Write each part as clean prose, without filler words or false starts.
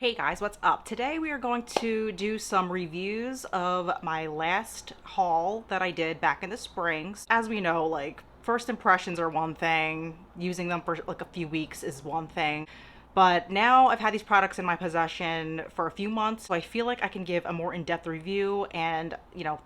Hey guys, what's up? Today we are going to do some reviews of my last haul that I did back in the spring. As we know, like first impressions are one thing, using them for like a few weeks is one thing. But now I've had these products in my possession for a few months, so I feel like I can give a more in-depth review and,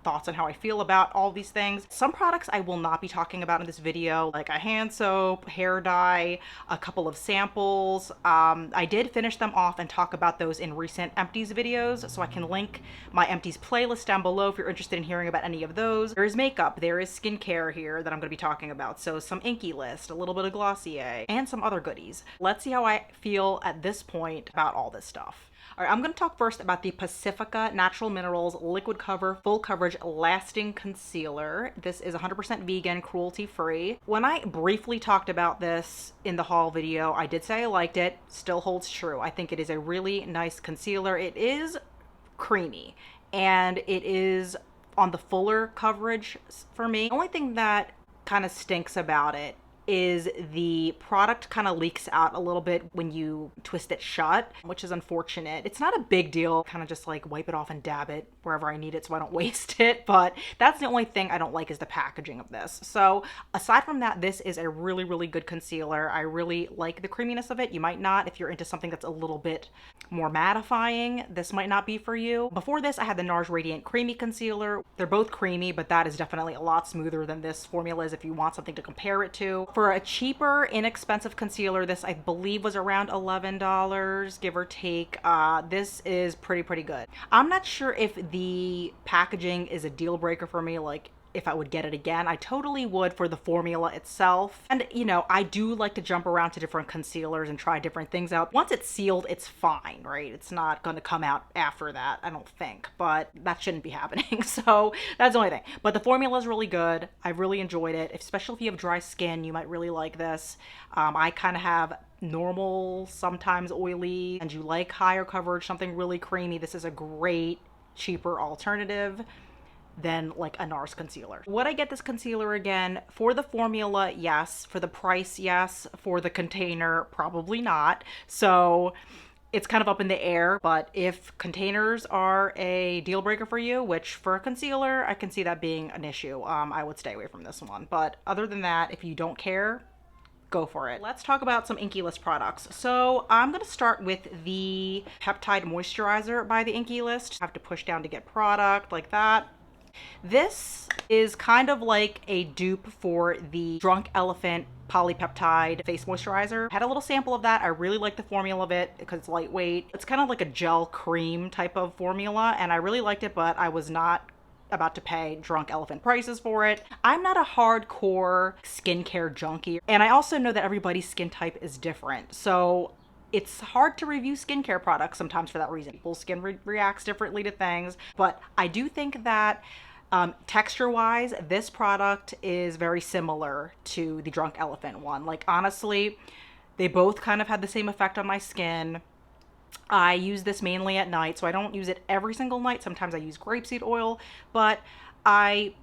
thoughts on how I feel about all these things. Some products I will not be talking about in this video, like a hand soap, hair dye, a couple of samples. I did finish them off and talk about those in recent empties videos, so I can link my empties playlist down below if you're interested in hearing about any of those. There is makeup, there is skincare here that I'm going to be talking about, so some Inky List, a little bit of Glossier, and some other goodies. Let's see how I feel at this point about all this stuff. All right, I'm going to talk first about the Pacifica Natural Minerals Liquid Cover Full Coverage Lasting Concealer. This is 100% vegan, cruelty-free. When I briefly talked about this in the haul video, I did say I liked it. Still holds true. I think it is a really nice concealer. It is creamy, and it is on the fuller coverage for me. The only thing that kind of stinks about it is the product kind of leaks out a little bit when you twist it shut, which is unfortunate. It's not a big deal, kind of just like wipe it off and dab it wherever I need it so I don't waste it, but that's the only thing I don't like is the packaging of this. So aside from that, this is a really, really good concealer. I really like the creaminess of it. You might not if you're into something that's a little bit more mattifying. This might not be for you. Before this, I had the NARS Radiant Creamy Concealer. They're both creamy, but that is definitely a lot smoother than this formula is if you want something to compare it to. For a cheaper, inexpensive concealer, this I believe was around $11, give or take. This is pretty good. I'm not sure if the packaging is a deal breaker for me, like if I would get it again. I totally would for the formula itself. And I do like to jump around to different concealers and try different things out. Once it's sealed, it's fine, right? It's not going to come out after that, I don't think, but that shouldn't be happening. So that's the only thing. But the formula is really good. I really enjoyed it, especially if you have dry skin, you might really like this. I kind of have normal, sometimes oily, and you like higher coverage, something really creamy. This is a great, cheaper alternative than like a NARS concealer. Would I get this concealer again? For the formula, yes. For the price, yes. For the container, probably not. So it's kind of up in the air, but if containers are a deal breaker for you, which for a concealer, I can see that being an issue, I would stay away from this one. But other than that, if you don't care, go for it. Let's talk about some Inky List products. So I'm going to start with the Peptide Moisturizer by the Inky List. I have to push down to get product like that. This is kind of like a dupe for the Drunk Elephant Polypeptide Face Moisturizer. I had a little sample of that. I really like the formula of it because it's lightweight. It's kind of like a gel cream type of formula, and I really liked it, but I was not about to pay Drunk Elephant prices for it. I'm not a hardcore skincare junkie, and I also know that everybody's skin type is different. So it's hard to review skincare products sometimes for that reason. People's skin reacts differently to things, but I do think that texture-wise, this product is very similar to the Drunk Elephant one. Like, honestly, they both kind of had the same effect on my skin. I use this mainly at night, so I don't use it every single night. Sometimes I use grapeseed oil, but I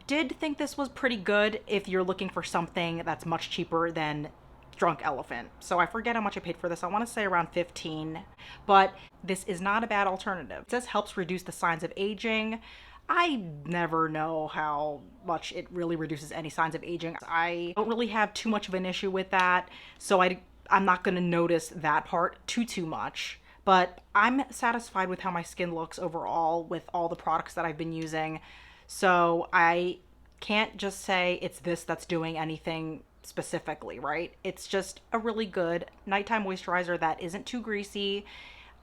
did think this was pretty good if you're looking for something that's much cheaper than Drunk Elephant. So I forget how much I paid for this. I want to say around 15, but this is not a bad alternative. It says helps reduce the signs of aging. I never know how much it really reduces any signs of aging. I don't really have too much of an issue with that, so I'm not going to notice that part too much. But I'm satisfied with how my skin looks overall with all the products that I've been using. So I can't just say it's this that's doing anything specifically, right? It's just a really good nighttime moisturizer that isn't too greasy.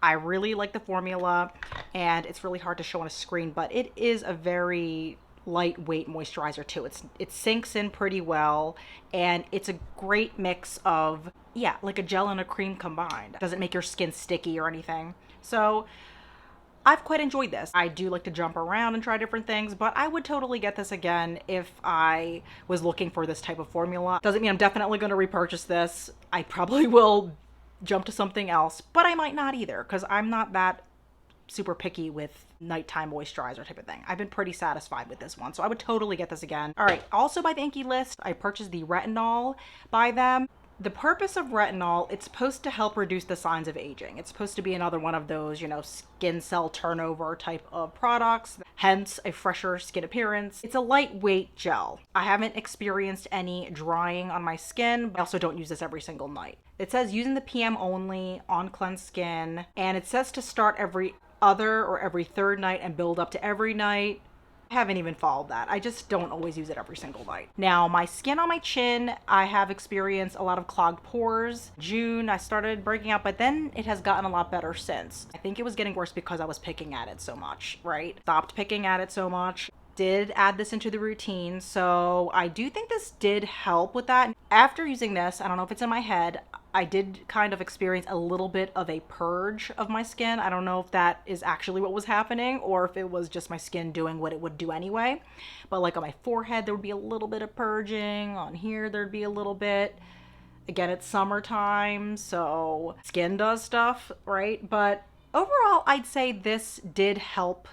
I really like the formula, and it's really hard to show on a screen, but it is a very lightweight moisturizer too. It sinks in pretty well, and it's a great mix of, yeah, like a gel and a cream combined. It doesn't make your skin sticky or anything. So I've quite enjoyed this. I do like to jump around and try different things, but I would totally get this again if I was looking for this type of formula. Doesn't mean I'm definitely going to repurchase this. I probably will jump to something else, but I might not either because I'm not that super picky with nighttime moisturizer type of thing. I've been pretty satisfied with this one, so I would totally get this again. All right, also by the Inky List, I purchased the retinol by them. The purpose of retinol, it's supposed to help reduce the signs of aging. It's supposed to be another one of those, skin cell turnover type of products, hence a fresher skin appearance. It's a lightweight gel. I haven't experienced any drying on my skin, but I also don't use this every single night. It says using the PM only on cleansed skin, and it says to start every other or every third night and build up to every night. Haven't even followed that. I just don't always use it every single night. Now, my skin on my chin, I have experienced a lot of clogged pores. June, I started breaking out, but then it has gotten a lot better since. I think it was getting worse because I was picking at it so much, right? Stopped picking at it so much. Did add this into the routine, so I do think this did help with that. After using this, I don't know if it's in my head, I did kind of experience a little bit of a purge of my skin. I don't know if that is actually what was happening or if it was just my skin doing what it would do anyway. But like on my forehead, there would be a little bit of purging. On here, there'd be a little bit. Again, it's summertime, so skin does stuff, right? But overall, I'd say this did help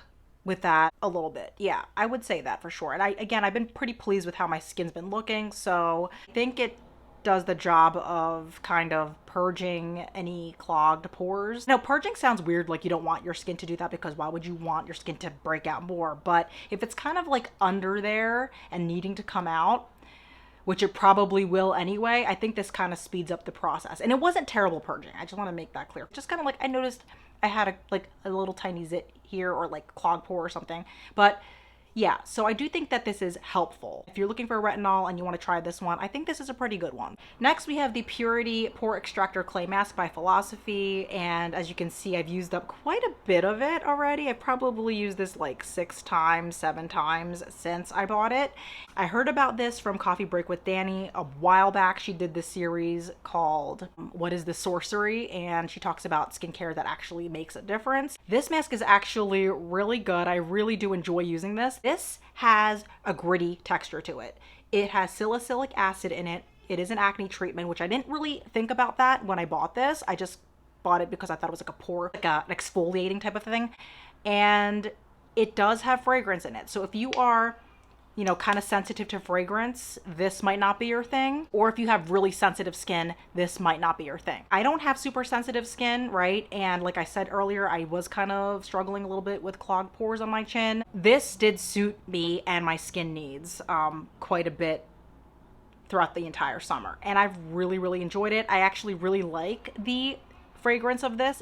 with that a little bit. Yeah, I would say that for sure. And I've been pretty pleased with how my skin's been looking, so I think it does the job of kind of purging any clogged pores. Now, purging sounds weird, like you don't want your skin to do that, because why would you want your skin to break out more? But if it's kind of like under there and needing to come out, which it probably will anyway, I think this kind of speeds up the process. And it wasn't terrible purging. I just want to make that clear. Just kind of like I noticed I had a little tiny zit here, or like clogged pore or something. But yeah, so I do think that this is helpful. If you're looking for a retinol and you want to try this one, I think this is a pretty good one. Next, we have the Purity Pore Extractor Clay Mask by Philosophy. And as you can see, I've used up quite a bit of it already. I've probably used this like 6 times, 7 times since I bought it. I heard about this from Coffee Break with Danny a while back. She did this series called What is the Sorcery? And she talks about skincare that actually makes a difference. This mask is actually really good. I really do enjoy using this. This has a gritty texture to it. It has salicylic acid in it. It is an acne treatment, which I didn't really think about that when I bought this. I just bought it because I thought it was like a pore, like an exfoliating type of thing. And it does have fragrance in it. So if you are, kind of sensitive to fragrance, this might not be your thing. Or if you have really sensitive skin, this might not be your thing. I don't have super sensitive skin, right? And like I said earlier, I was kind of struggling a little bit with clogged pores on my chin. This did suit me and my skin needs quite a bit throughout the entire summer. And I've really, really enjoyed it. I actually really like the fragrance of this.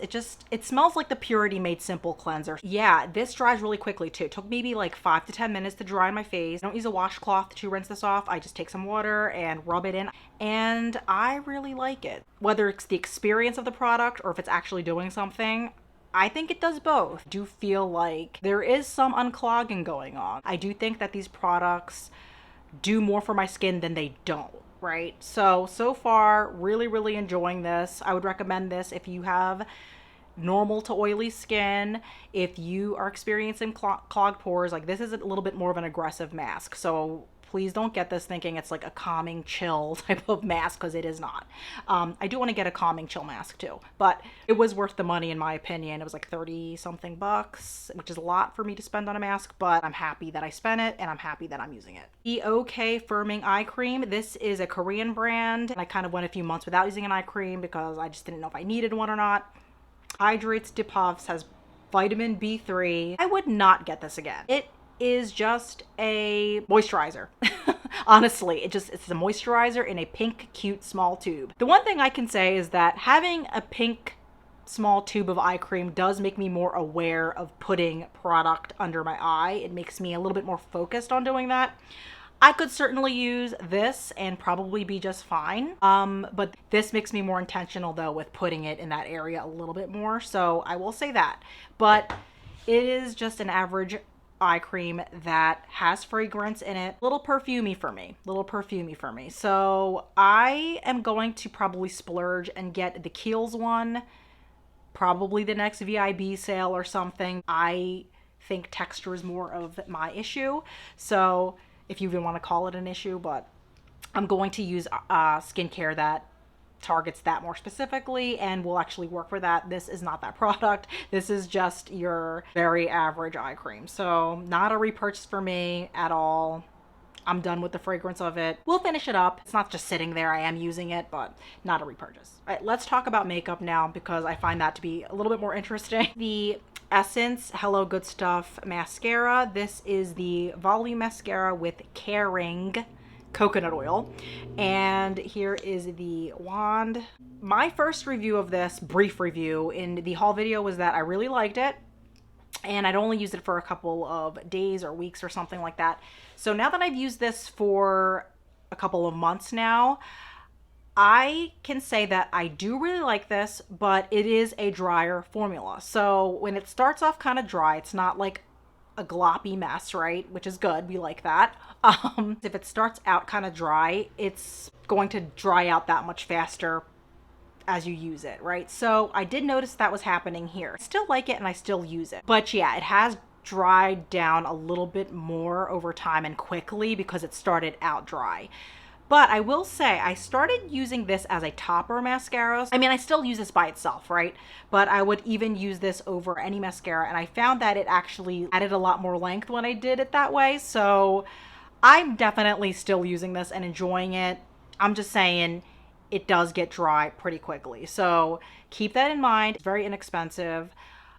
It smells like the Purity Made Simple cleanser. Yeah, this dries really quickly too. It took maybe like 5 to 10 minutes to dry on my face. I don't use a washcloth to rinse this off. I just take some water and rub it in, and I really like it. Whether it's the experience of the product or if it's actually doing something, I think it does both. I do feel like there is some unclogging going on. I do think that these products do more for my skin than they don't. Right? So far, really, really enjoying this. I would recommend this if you have normal to oily skin. If you are experiencing clogged pores, like this is a little bit more of an aggressive mask. So please don't get this thinking it's like a calming chill type of mask, because it is not. I do want to get a calming chill mask too, but it was worth the money in my opinion. It was like 30 something bucks, which is a lot for me to spend on a mask, but I'm happy that I spent it and I'm happy that I'm using it. The OK Firming Eye Cream. This is a Korean brand. I kind of went a few months without using an eye cream because I just didn't know if I needed one or not. Hydrates Depos, has vitamin B3. I would not get this again. It is just a moisturizer. Honestly, it's a moisturizer in a pink, cute, small tube. The one thing I can say is that having a pink, small tube of eye cream does make me more aware of putting product under my eye. It makes me a little bit more focused on doing that. I could certainly use this and probably be just fine. But this makes me more intentional though with putting it in that area a little bit more. So I will say that. But it is just an average eye cream that has fragrance in it. Little perfumey for me. So I am going to probably splurge and get the Kiehl's one, probably the next VIB sale or something. I think texture is more of my issue. So if you even want to call it an issue, but I'm going to use skincare that targets that more specifically and will actually work for that. This is not that product. This is just your very average eye cream. So not a repurchase for me at all. I'm done with the fragrance of it. We'll finish it up. It's not just sitting there. I am using it, but not a repurchase. All right, let's talk about makeup now because I find that to be a little bit more interesting. The Essence Hello Good Stuff mascara. This is the volume mascara with Caring coconut oil, and here is the wand. My first review of this, brief review in the haul video, was that I really liked it, and I'd only used it for a couple of days or weeks or something like that. So now that I've used this for a couple of months now, I can say that I do really like this, but it is a drier formula. So when it starts off kind of dry, it's not like a gloppy mess, right? Which is good. We like that. If it starts out kind of dry, it's going to dry out that much faster as you use it, right? So I did notice that was happening here. I still like it and I still use it. But yeah, it has dried down a little bit more over time and quickly because it started out dry. But I will say I started using this as a topper mascara. I mean, I still use this by itself, right? But I would even use this over any mascara, and I found that it actually added a lot more length when I did it that way. So I'm definitely still using this and enjoying it. I'm just saying it does get dry pretty quickly. So keep that in mind. It's very inexpensive.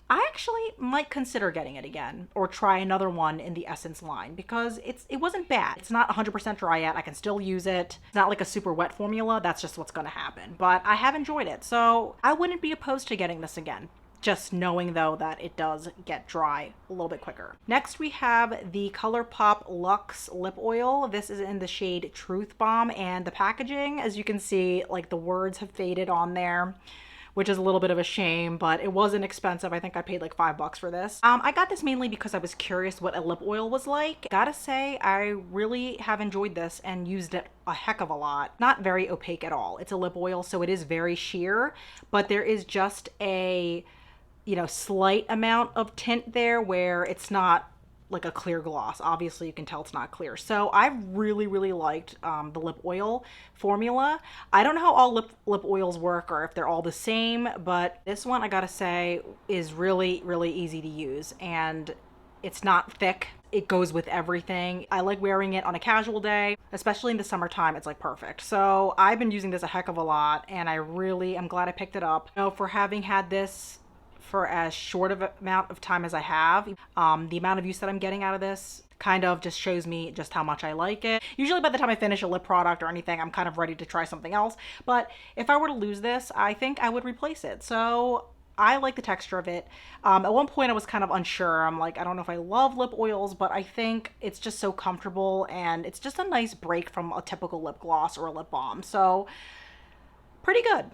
I actually might consider getting it again or try another one in the Essence line because it wasn't bad. It's not 100% dry yet. I can still use it. It's not like a super wet formula. That's just what's going to happen. But I have enjoyed it. So I wouldn't be opposed to getting this again. Just knowing though that it does get dry a little bit quicker. Next we have the Colourpop Luxe lip oil. This is in the shade Truth Bomb, and the packaging, as you can see, like the words have faded on there, which is a little bit of a shame, but it wasn't expensive. I think I paid like $5 for this. I got this mainly because I was curious what a lip oil was like. Gotta say, I really have enjoyed this and used it a heck of a lot. Not very opaque at all. It's a lip oil, so it is very sheer, but there is just a, slight amount of tint there where it's not like a clear gloss. Obviously you can tell it's not clear. So I really liked the lip oil formula. I don't know how all lip oils work or if they're all the same, but this one I gotta say is really easy to use, and it's not thick. It goes with everything. I like wearing it on a casual day, especially in the summertime. It's like perfect. So I've been using this a heck of a lot, and I really am glad I picked it up. For having had this for as short of amount of time as I have, the amount of use that I'm getting out of this kind of just shows me just how much I like it. Usually by the time I finish a lip product or anything, I'm kind of ready to try something else. But if I were to lose this, I think I would replace it. So I like the texture of it. At one point I was kind of unsure. I'm like, I don't know if I love lip oils, but I think it's just so comfortable and it's just a nice break from a typical lip gloss or a lip balm. So pretty good.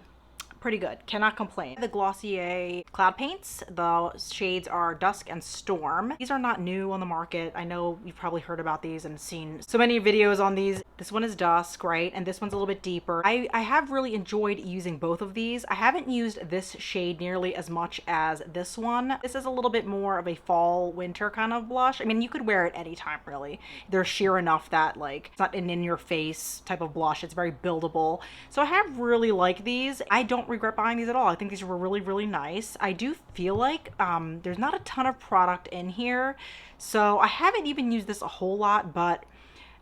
Pretty good. Cannot complain. The Glossier Cloud paints, the shades are Dusk and Storm. These are not new on the market. I know you've probably heard about these and seen so many videos on these. This one is Dusk, right? And this one's a little bit deeper. I have really enjoyed using both of these. I haven't used this shade nearly as much as this one. This is a little bit more of a fall winter kind of blush. I mean, you could wear it anytime really. They're sheer enough that like it's not an in-your-face type of blush. It's very buildable. So I have really liked these. I don't regret buying these at all. I think these were really nice. I do feel like there's not a ton of product in here, so I haven't even used this a whole lot, but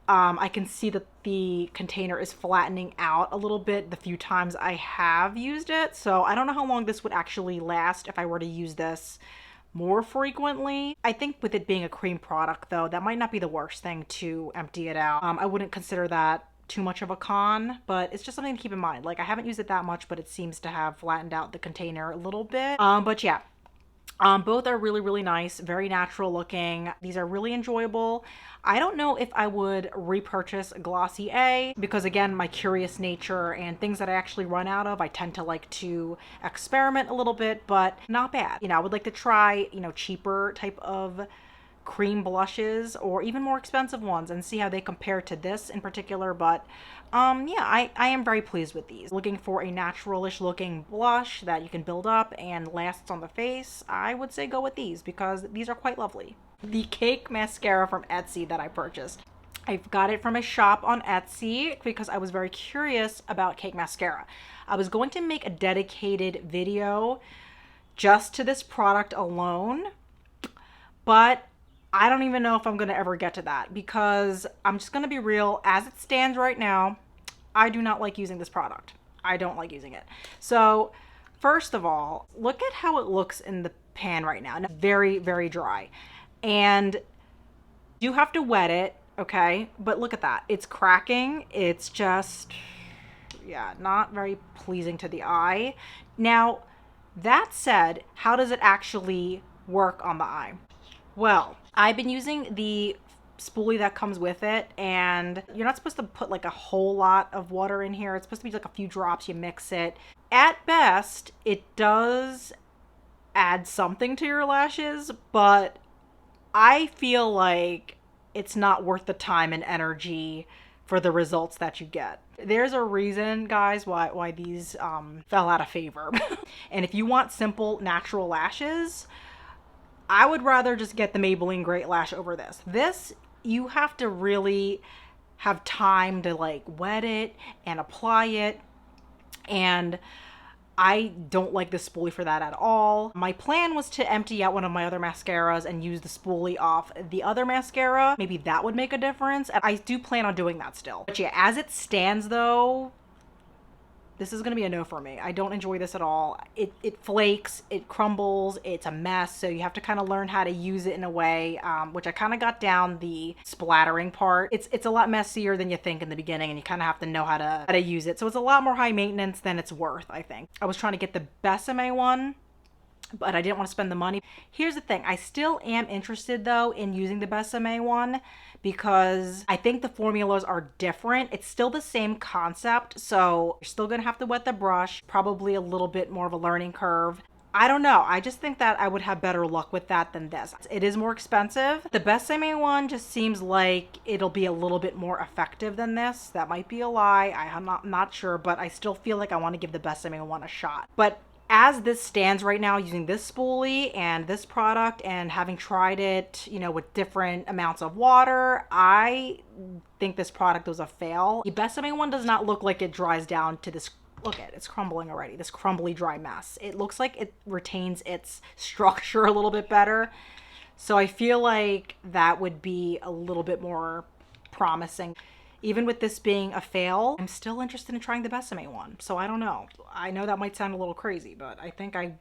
I can see that the container is flattening out a little bit the few times I have used it. So I don't know how long this would actually last if I were to use this more frequently. I think with it being a cream product though, that might not be the worst thing to empty it out. I wouldn't consider that too much of a con, but it's just something to keep in mind. Like I haven't used it that much, but it seems to have flattened out the container a little bit. But yeah, both are really nice, very natural looking. These are really enjoyable. I don't know if I would repurchase Glossier because again, my curious nature and things that I actually run out of, I tend to like to experiment a little bit, but not bad. I would like to try, cheaper type of cream blushes or even more expensive ones and see how they compare to this in particular. But yeah, I am very pleased with these. Looking for a naturalish looking blush that you can build up and lasts on the face, I would say go with these because these are quite lovely. The Cake mascara from Etsy that I purchased. I got it from a shop on Etsy because I was very curious about Cake mascara. I was going to make a dedicated video just to this product alone, but I don't even know if I'm gonna ever get to that, because I'm just gonna be real. As it stands right now, I do not like using this product. I don't like using it. So first of all, look at how it looks in the pan right now. Very, very dry. And you have to wet it, okay? But look at that. It's cracking. It's just, yeah, not very pleasing to the eye. Now, that said, how does it actually work on the eye? Well, I've been using the spoolie that comes with it, and you're not supposed to put like a whole lot of water in here. It's supposed to be like a few drops. You mix it. At best, it does add something to your lashes, but I feel like it's not worth the time and energy for the results that you get. There's a reason, guys, why these fell out of favor. And if you want simple, natural lashes, I would rather just get the Maybelline Great Lash over this. This, you have to really have time to like wet it and apply it. And I don't like this spoolie for that at all. My plan was to empty out one of my other mascaras and use the spoolie off the other mascara. Maybe that would make a difference. And I do plan on doing that still. But yeah, as it stands though, this is gonna be a no for me. I don't enjoy this at all. It flakes, it crumbles, it's a mess. So you have to kind of learn how to use it in a way, which I kind of got down the splattering part. It's a lot messier than you think in the beginning, and you kind of have to know how to use it. So it's a lot more high maintenance than it's worth, I think. I was trying to get the Besame one, but I didn't want to spend the money. Here's the thing. I still am interested though in using the Besame one, because I think the formulas are different. It's still the same concept, so you're still gonna have to wet the brush, probably a little bit more of a learning curve. I don't know. I just think that I would have better luck with that than this. It is more expensive. The Besame one just seems like it'll be a little bit more effective than this. That might be a lie. I'm not sure, but I still feel like I want to give the Besame one a shot. But as this stands right now, using this spoolie and this product and having tried it, you know, with different amounts of water, I think this product was a fail. The Besame one does not look like it dries down to this. Look at it, it's crumbling already, this crumbly dry mess. It looks like it retains its structure a little bit better. So I feel like that would be a little bit more promising. Even with this being a fail, I'm still interested in trying the Besame one. So I don't know. I know that might sound a little crazy, but I think I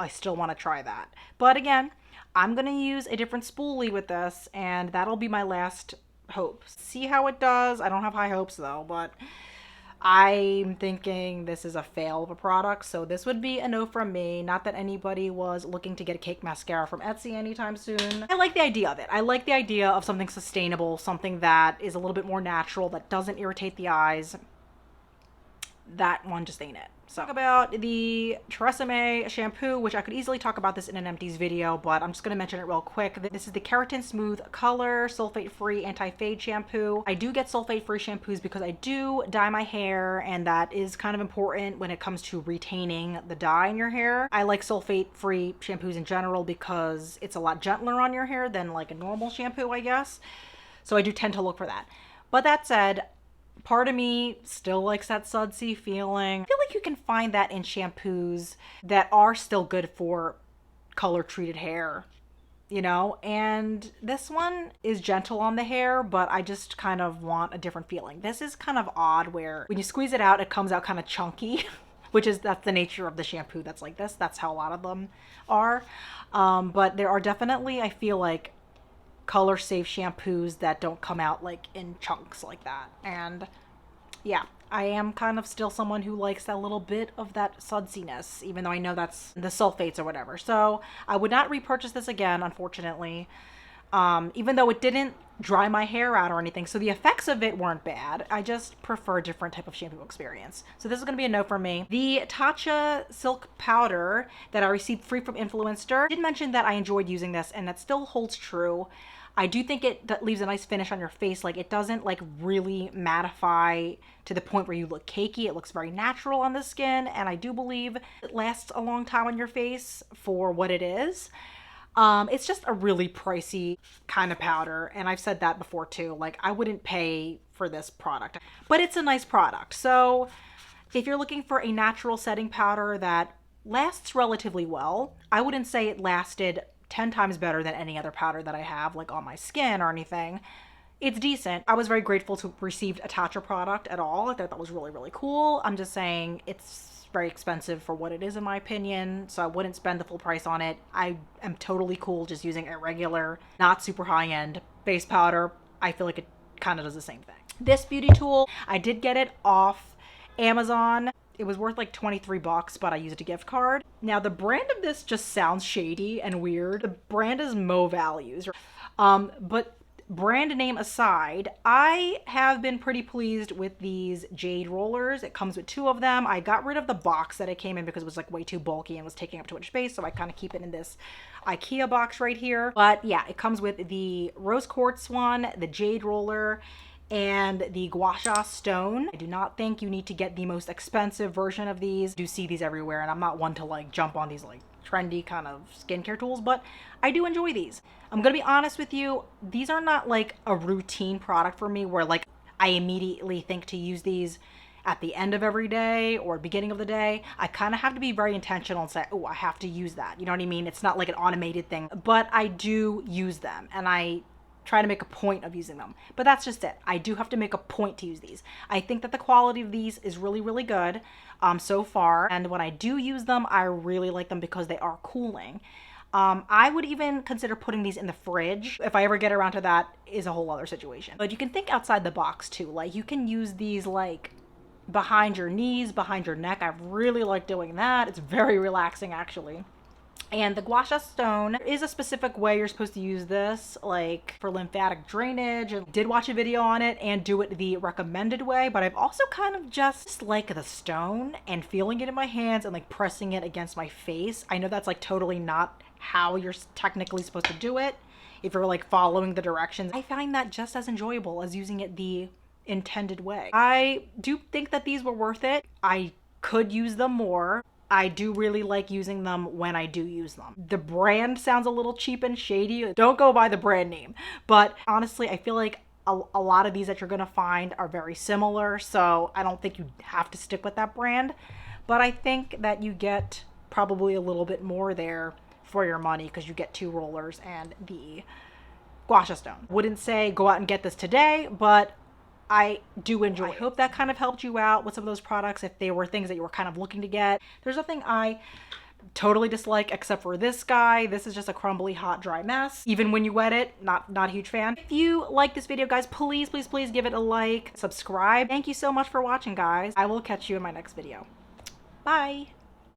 still want to try that. But again, I'm going to use a different spoolie with this, and that'll be my last hope. See how it does. I don't have high hopes though, but I'm thinking this is a fail of a product, so this would be a no from me. Not that anybody was looking to get a cake mascara from Etsy anytime soon. I like the idea of it. I like the idea of something sustainable, something that is a little bit more natural, that doesn't irritate the eyes. That one just ain't it. So talk about the Tresemme shampoo, which I could easily talk about this in an empties video, but I'm just going to mention it real quick. This is the Keratin Smooth Color Sulfate-Free Anti-Fade Shampoo. I do get sulfate-free shampoos because I do dye my hair, and that is kind of important when it comes to retaining the dye in your hair. I like sulfate-free shampoos in general because it's a lot gentler on your hair than like a normal shampoo, I guess. So I do tend to look for that. But that said, part of me still likes that sudsy feeling. I feel like you can find that in shampoos that are still good for color treated hair, you know? And this one is gentle on the hair, but I just kind of want a different feeling. This is kind of odd where when you squeeze it out, it comes out kind of chunky, that's the nature of the shampoo that's like this. That's how a lot of them are. But there are definitely, I feel like, color safe shampoos that don't come out like in chunks like that. And yeah, I am kind of still someone who likes that little bit of that sudsiness, even though I know that's the sulfates or whatever. So I would not repurchase this again, unfortunately, even though it didn't dry my hair out or anything. So the effects of it weren't bad. I just prefer a different type of shampoo experience. So this is going to be a no for me. The Tatcha Silk Powder that I received free from Influencer, I did mention that I enjoyed using this, and that still holds true. I do think that leaves a nice finish on your face. Like, it doesn't like really mattify to the point where you look cakey. It looks very natural on the skin, and I do believe it lasts a long time on your face for what it is. It's just a really pricey kind of powder, and I've said that before too. Like, I wouldn't pay for this product, but it's a nice product. So if you're looking for a natural setting powder that lasts relatively well, I wouldn't say it lasted 10 times better than any other powder that I have, like on my skin or anything. It's decent. I was very grateful to have received a Tatcha product at all. I thought that was really, really cool. I'm just saying it's very expensive for what it is in my opinion, so I wouldn't spend the full price on it. I am totally cool just using a regular, not super high-end face powder. I feel like it kind of does the same thing. This beauty tool, I did get it off Amazon. It was worth like 23 bucks, but I used a gift card. Now the brand of this just sounds shady and weird. The brand is Mo Values. But brand name aside, I have been pretty pleased with these Jade Rollers. It comes with 2 of them. I got rid of the box that it came in because it was like way too bulky and was taking up too much space, so I kind of keep it in this IKEA box right here. But yeah, it comes with the rose quartz one, the Jade Roller, and the Gua Sha Stone. I do not think you need to get the most expensive version of these. I do see these everywhere, and I'm not one to like jump on these like trendy kind of skincare tools, but I do enjoy these. I'm gonna be honest with you, these are not like a routine product for me where like I immediately think to use these at the end of every day or beginning of the day. I kind of have to be very intentional and say, oh, I have to use that. You know what I mean? It's not like an automated thing, but I do use them and I try to make a point of using them. But that's just it. I do have to make a point to use these. I think that the quality of these is really, really good so far. And when I do use them, I really like them because they are cooling. I would even consider putting these in the fridge. If I ever get around to that, is a whole other situation. But you can think outside the box too. Like you can use these like behind your knees, behind your neck. I really like doing that. It's very relaxing actually. And the Gua Sha Stone, there is a specific way you're supposed to use this, like for lymphatic drainage. I did watch a video on it and do it the recommended way, but I've also kind of just like the stone and feeling it in my hands and like pressing it against my face. I know that's like totally not how you're technically supposed to do it if you're like following the directions. I find that just as enjoyable as using it the intended way. I do think that these were worth it. I could use them more. I do really like using them when I do use them. The brand sounds a little cheap and shady. Don't go by the brand name. But honestly, I feel like a lot of these that you're gonna find are very similar, so I don't think you have to stick with that brand. But I think that you get probably a little bit more there for your money because you get 2 rollers and the Gua Sha Stone. Wouldn't say go out and get this today, but I do enjoy it. I hope that kind of helped you out with some of those products if they were things that you were kind of looking to get. There's nothing I totally dislike except for this guy. This is just a crumbly, hot, dry mess. Even when you wet it, not a huge fan. If you like this video, guys, please, please, please give it a like, subscribe. Thank you so much for watching, guys. I will catch you in my next video. Bye.